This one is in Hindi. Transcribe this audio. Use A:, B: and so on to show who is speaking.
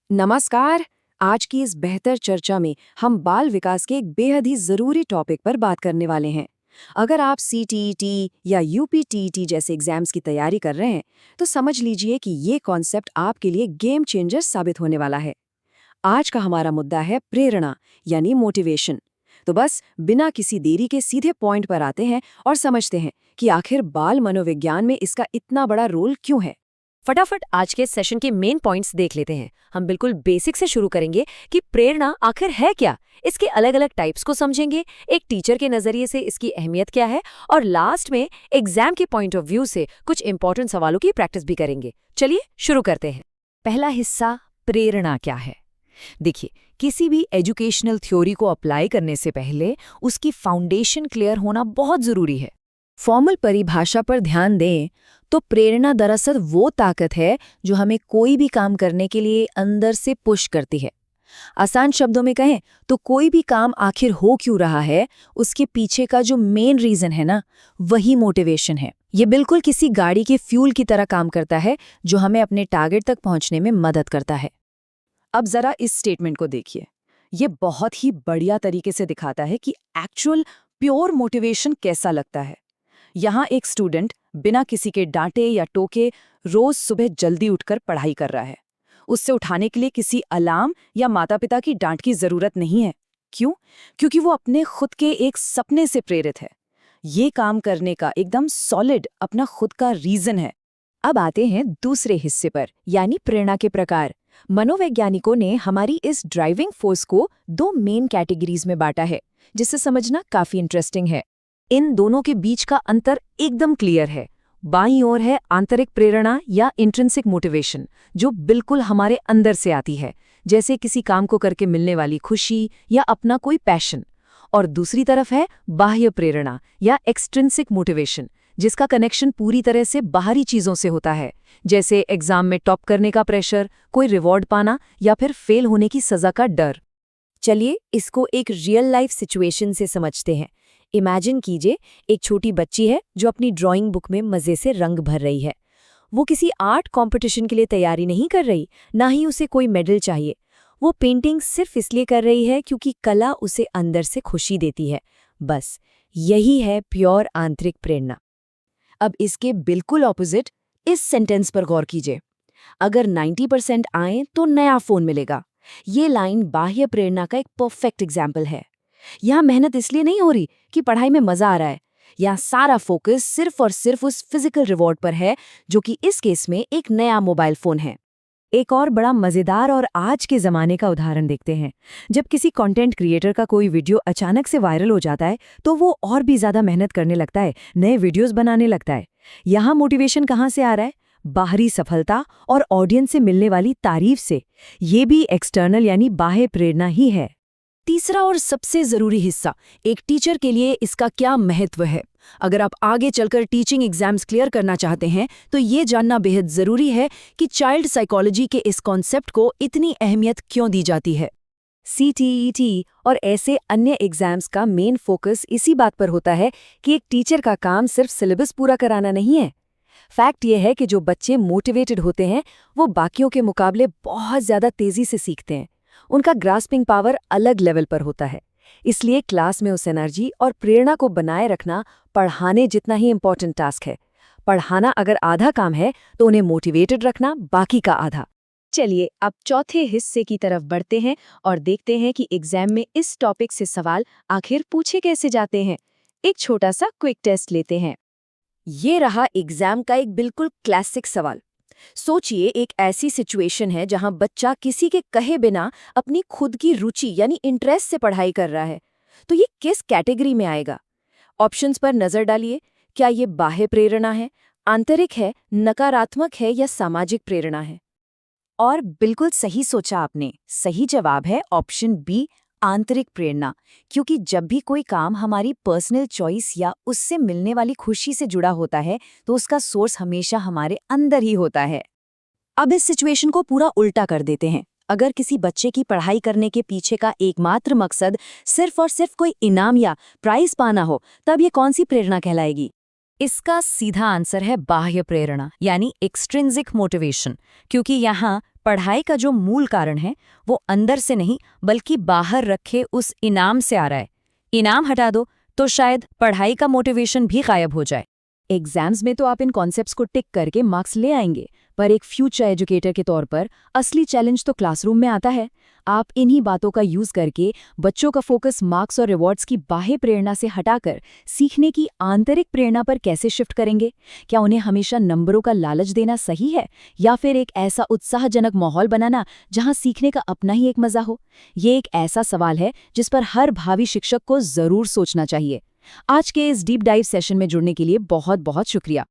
A: नमस्कार। आज की इस बेहतर चर्चा में हम बाल विकास के एक बेहद ही जरूरी टॉपिक पर बात करने वाले हैं। अगर आप सीटीईटी या यूपीटीईटी जैसे एग्जाम्स की तैयारी कर रहे हैं, तो समझ लीजिए कि ये कॉन्सेप्ट आपके लिए गेम चेंजर साबित होने वाला है। आज का हमारा मुद्दा है प्रेरणा, यानी मोटिवेशन। तो बस बिना किसी देरी के सीधे पॉइंट पर आते हैं और समझते हैं कि आखिर बाल मनोविज्ञान में इसका इतना बड़ा रोल क्यों है।
B: फटाफट आज के सेशन के मेन पॉइंट्स देख लेते हैं। हम बिल्कुल बेसिक से शुरू करेंगे कि प्रेरणा आखिर है क्या, इसके अलग अलग टाइप्स को समझेंगे, एक टीचर के नजरिए से इसकी अहमियत क्या है, और लास्ट में एग्जाम के पॉइंट ऑफ व्यू से कुछ इंपॉर्टेंट सवालों की प्रैक्टिस भी करेंगे। चलिए शुरू करते हैं। पहला हिस्सा, प्रेरणा क्या है। देखिए, किसी भी एजुकेशनल थ्योरी को अप्लाई करने से पहले उसकी फाउंडेशन क्लियर होना बहुत जरूरी है।
C: फॉर्मल परिभाषा पर ध्यान दें तो प्रेरणा दरअसल वो ताकत है जो हमें कोई भी काम करने के लिए अंदर से पुश करती है। आसान शब्दों में कहें तो कोई भी काम आखिर हो क्यों रहा है, उसके पीछे का जो मेन रीजन है ना, वही मोटिवेशन है। ये बिल्कुल किसी गाड़ी के फ्यूल की तरह काम करता है जो हमें अपने टारगेट तक पहुंचने में मदद करता है।
A: अब जरा इस स्टेटमेंट को देखिए। ये बहुत ही बढ़िया तरीके से दिखाता है कि एक्चुअल प्योर मोटिवेशन कैसा लगता है। यहाँ एक स्टूडेंट बिना किसी के डांटे या टोके रोज सुबह जल्दी उठकर पढ़ाई कर रहा है। उससे उठाने के लिए किसी अलार्म या माता पिता की डांट की जरूरत नहीं है। क्यों? क्योंकि वो अपने खुद के एक सपने से प्रेरित है। ये काम करने का एकदम सॉलिड अपना खुद का रीजन है।
C: अब आते हैं दूसरे हिस्से पर, यानी प्रेरणा के प्रकार। मनोवैज्ञानिकों ने हमारी इस ड्राइविंग फोर्स को दो मेन कैटेगरीज में बांटा है, जिसे समझना काफी इंटरेस्टिंग है। इन दोनों के बीच का अंतर एकदम क्लियर है। बाईं ओर है आंतरिक प्रेरणा या इंट्रिंसिक मोटिवेशन, जो बिल्कुल हमारे अंदर से आती है, जैसे किसी काम को करके मिलने वाली खुशी या अपना कोई पैशन। और दूसरी तरफ है बाह्य प्रेरणा या एक्सट्रिंसिक मोटिवेशन, जिसका कनेक्शन पूरी तरह से बाहरी चीजों से होता है, जैसे एग्जाम में टॉप करने का प्रेशर, कोई रिवॉर्ड पाना या फिर फेल होने की सजा का डर।
B: चलिए इसको एक रियल लाइफ सिचुएशन से समझते हैं। इमेजिन कीजिए, एक छोटी बच्ची है जो अपनी ड्राइंग बुक में मजे से रंग भर रही है। वो किसी आर्ट कंपटीशन के लिए तैयारी नहीं कर रही, ना ही उसे कोई मेडल चाहिए। वो पेंटिंग सिर्फ इसलिए कर रही है क्योंकि कला उसे अंदर से खुशी देती है। बस यही है प्योर आंतरिक प्रेरणा।
A: अब इसके बिल्कुल ऑपोजिट इस सेंटेंस पर गौर कीजिए। अगर 90% आए तो नया फोन मिलेगा। ये लाइन बाह्य प्रेरणा का एक परफेक्ट एग्जाम्पल है। यहाँ मेहनत इसलिए नहीं हो रही कि पढ़ाई में मजा आ रहा है। यहाँ सारा फोकस सिर्फ और सिर्फ उस फिजिकल रिवॉर्ड पर है, जो कि इस केस में एक नया मोबाइल फोन है।
C: एक और बड़ा मजेदार और आज के जमाने का उदाहरण देखते हैं। जब किसी कंटेंट क्रिएटर का कोई वीडियो अचानक से वायरल हो जाता है, तो वो और भी ज्यादा मेहनत करने लगता है, नए वीडियोस बनाने लगता है। यहाँ मोटिवेशन कहाँ से आ रहा है? बाहरी सफलता और ऑडियंस से मिलने वाली तारीफ से। ये भी एक्सटर्नल यानी बाह्य प्रेरणा ही है।
A: तीसरा और सबसे जरूरी हिस्सा, एक टीचर के लिए इसका क्या महत्व है। अगर आप आगे चलकर टीचिंग एग्जाम्स क्लियर करना चाहते हैं, तो ये जानना बेहद जरूरी है कि चाइल्ड साइकोलॉजी के इस कॉन्सेप्ट को इतनी अहमियत क्यों दी जाती है।
C: सीटीईटी और ऐसे अन्य एग्जाम्स का मेन फोकस इसी बात पर होता है कि एक टीचर का काम सिर्फ सिलेबस पूरा कराना नहीं है। फैक्ट ये है कि जो बच्चे मोटिवेटेड होते हैं, वो बाकियों के मुकाबले बहुत ज्यादा तेजी से सीखते हैं। उनका ग्रास्पिंग पावर अलग लेवल पर होता है। इसलिए क्लास में उस एनर्जी और प्रेरणा को बनाए रखना पढ़ाने जितना ही इम्पोर्टेंट टास्क है। पढ़ाना अगर आधा काम है, तो उन्हें मोटिवेटेड रखना बाकी का आधा।
B: चलिए अब चौथे हिस्से की तरफ बढ़ते हैं और देखते हैं कि एग्जाम में इस टॉपिक से सवाल आखिर पूछे कैसे जाते हैं। एक छोटा सा क्विक टेस्ट लेते हैं।
A: ये रहा एग्जाम का एक बिल्कुल क्लासिक सवाल। सोचिए, एक ऐसी सिचुएशन है जहां बच्चा किसी के कहे बिना अपनी खुद की रुचि यानी इंटरेस्ट से पढ़ाई कर रहा है। तो ये किस कैटेगरी में आएगा? ऑप्शंस पर नजर डालिए। क्या ये बाह्य प्रेरणा है, आंतरिक है, नकारात्मक है या सामाजिक प्रेरणा है?
C: और बिल्कुल सही सोचा आपने। सही जवाब है ऑप्शन बी, आंतरिक प्रेरणा। क्योंकि जब भी कोई काम हमारी पर्सनल चॉइस या उससे मिलने वाली खुशी से जुड़ा होता है, तो उसका सोर्स हमेशा हमारे अंदर ही होता है। अब इस सिचुएशन को पूरा उल्टा कर देते हैं। अगर किसी बच्चे की पढ़ाई करने के पीछे का एकमात्र मकसद सिर्फ और सिर्फ कोई इनाम या प्राइज पाना हो, तब ये कौन सी प्रेरणा कहलाएगी? इसका सीधा आंसर है बाह्य प्रेरणा यानी एक्सट्रिंसिक मोटिवेशन, क्योंकि यहाँ
B: पढ़ाई का जो मूल कारण है वो अंदर से नहीं बल्कि बाहर रखे उस इनाम से आ रहा है। इनाम हटा दो तो शायद पढ़ाई का मोटिवेशन भी गायब हो जाए।
C: एग्जाम्स में तो आप इन कॉन्सेप्ट्स को टिक करके मार्क्स ले आएंगे, पर एक फ्यूचर एजुकेटर के तौर पर असली चैलेंज तो क्लासरूम में आता है। आप इन्हीं बातों का यूज करके बच्चों का फोकस मार्क्स और रिवॉर्ड्स की बाह्य प्रेरणा से हटाकर सीखने की आंतरिक प्रेरणा पर कैसे शिफ्ट करेंगे? क्या उन्हें हमेशा नंबरों का लालच देना सही है, या फिर एक ऐसा उत्साहजनक माहौल बनाना जहां सीखने का अपना ही एक मजा हो? ये एक ऐसा सवाल है जिस पर हर भावी शिक्षक को जरूर सोचना चाहिए। आज के इस डीप डाइव सेशन में जुड़ने के लिए बहुत बहुत शुक्रिया।